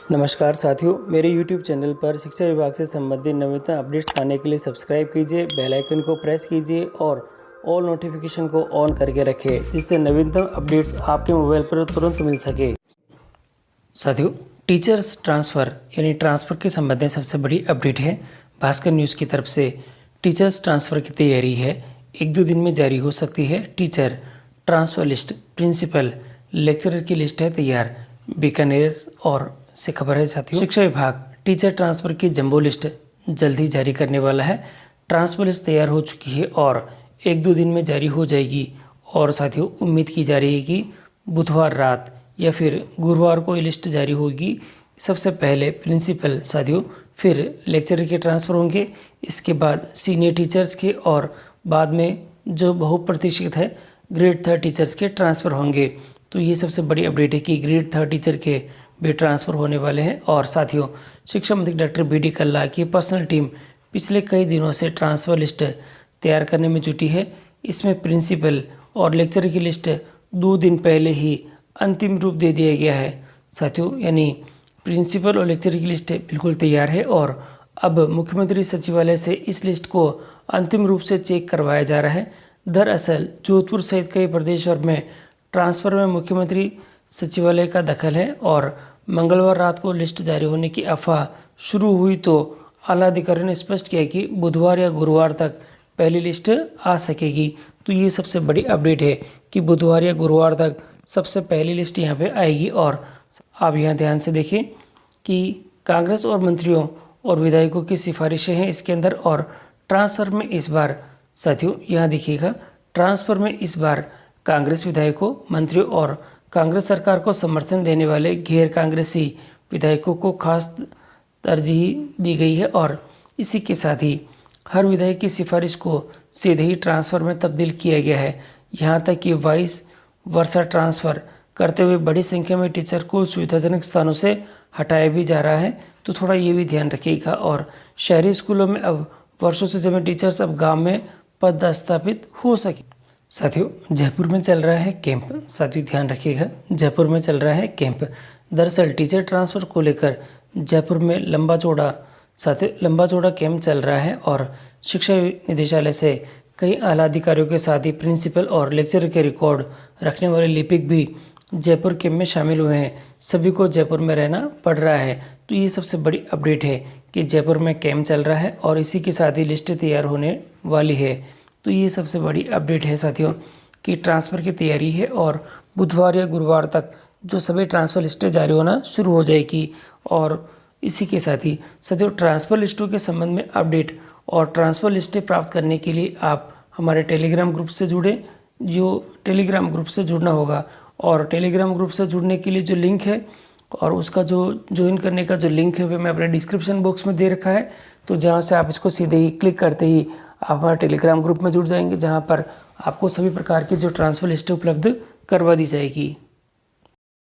नमस्कार साथियों, मेरे YouTube चैनल पर शिक्षा विभाग से संबंधित नवीनतम अपडेट्स पाने के लिए सब्सक्राइब कीजिए, बेल आइकन को प्रेस कीजिए और ऑल नोटिफिकेशन को ऑन करके रखें, जिससे नवीनतम अपडेट्स आपके मोबाइल पर तुरंत मिल सके। साथियों, टीचर्स ट्रांसफ़र यानी ट्रांसफ़र के संबंध में सबसे बड़ी अपडेट है। भास्कर न्यूज़ की तरफ से टीचर्स ट्रांसफ़र की तैयारी है, 1-2 दिन में जारी हो सकती है। Teacher transfer list, principal, lecturer की लिस्ट है तैयार। बीकानेर और से खबर है साथियों, शिक्षा विभाग टीचर ट्रांसफ़र की जंबो लिस्ट जल्द ही जारी करने वाला है। ट्रांसफ़र लिस्ट तैयार हो चुकी है और 1-2 दिन में जारी हो जाएगी। और साथियों, उम्मीद की जा रही है कि बुधवार रात या फिर गुरुवार को ये लिस्ट जारी होगी। सबसे पहले प्रिंसिपल साथियों, फिर लेक्चरर के ट्रांसफ़र होंगे, इसके बाद सीनियर टीचर्स के और बाद में जो बहुप्रतीक्षित है ग्रेड 3 टीचर्स के ट्रांसफ़र होंगे। तो ये सबसे बड़ी अपडेट है कि ग्रेड 3 टीचर के भी ट्रांसफ़र होने वाले हैं। और साथियों, शिक्षा मंत्री डॉक्टर बी.डी. कल्ला की पर्सनल टीम पिछले कई दिनों से ट्रांसफ़र लिस्ट तैयार करने में जुटी है। इसमें प्रिंसिपल और लेक्चरर की लिस्ट 2 दिन पहले ही अंतिम रूप दे दिया गया है साथियों, यानी प्रिंसिपल और लेक्चरर की लिस्ट बिल्कुल तैयार है और अब मुख्यमंत्री सचिवालय से इस लिस्ट को अंतिम रूप से चेक करवाया जा रहा है। दरअसल जोधपुर सहित कई प्रदेश भर में ट्रांसफ़र में मुख्यमंत्री सचिवालय का दखल है और मंगलवार रात को लिस्ट जारी होने की अफवाह शुरू हुई तो आला अधिकारियों ने स्पष्ट किया कि बुधवार या गुरुवार तक पहली लिस्ट आ सकेगी। तो ये सबसे बड़ी अपडेट है कि बुधवार या गुरुवार तक सबसे पहली लिस्ट यहाँ पे आएगी। और आप यहाँ ध्यान से देखें कि कांग्रेस और मंत्रियों और विधायकों की सिफारिशें हैं इसके अंदर। और ट्रांसफ़र में इस बार साथियों यहाँ देखिएगा, ट्रांसफ़र में इस बार कांग्रेस विधायकों, मंत्रियों और कांग्रेस सरकार को समर्थन देने वाले गैर कांग्रेसी विधायकों को खास तरजीह दी गई है। और इसी के साथ ही हर विधायक की सिफारिश को सीधे ही ट्रांसफ़र में तब्दील किया गया है। यहाँ तक कि वाइस वर्सा ट्रांसफ़र करते हुए बड़ी संख्या में टीचर को सुविधाजनक स्थानों से हटाया भी जा रहा है। तो थोड़ा ये भी ध्यान रखिएगा। और शहरी स्कूलों में अब वर्षों से जमे टीचर्स अब गाँव में पदस्थापित हो सके। साथियों, जयपुर में चल रहा है कैंप। साथियों ध्यान रखिएगा, जयपुर में चल रहा है कैंप। दरअसल टीचर ट्रांसफ़र को लेकर जयपुर में लंबा चौड़ा कैंप चल रहा है और शिक्षा निदेशालय से कई आला अधिकारियों के साथ ही प्रिंसिपल और लेक्चरर के रिकॉर्ड रखने वाले लिपिक भी जयपुर कैंप में शामिल हुए हैं। सभी को जयपुर में रहना पड़ रहा है। तो ये सबसे बड़ी अपडेट है कि जयपुर में कैंप चल रहा है और इसी के साथ ही लिस्ट तैयार होने वाली है। तो ये सबसे बड़ी अपडेट है साथियों कि ट्रांसफ़र की तैयारी है और बुधवार या गुरुवार तक जो सभी ट्रांसफ़र लिस्टें जारी होना शुरू हो जाएगी। और इसी के साथ ही साथियों, ट्रांसफ़र लिस्टों के संबंध में अपडेट और ट्रांसफ़र लिस्टें प्राप्त करने के लिए आप हमारे टेलीग्राम ग्रुप से जुड़े। जो टेलीग्राम ग्रुप से जुड़ना होगा और टेलीग्राम ग्रुप से जुड़ने के लिए जो लिंक है और उसका जो ज्वाइन करने का जो लिंक है वो मैं अपने डिस्क्रिप्शन बॉक्स में दे रखा है। तो जहाँ से आप इसको सीधे ही क्लिक करते ही आप हमारे टेलीग्राम ग्रुप में जुड़ जाएंगे, जहाँ पर आपको सभी प्रकार की जो ट्रांसफ़र लिस्टें उपलब्ध करवा दी जाएगी।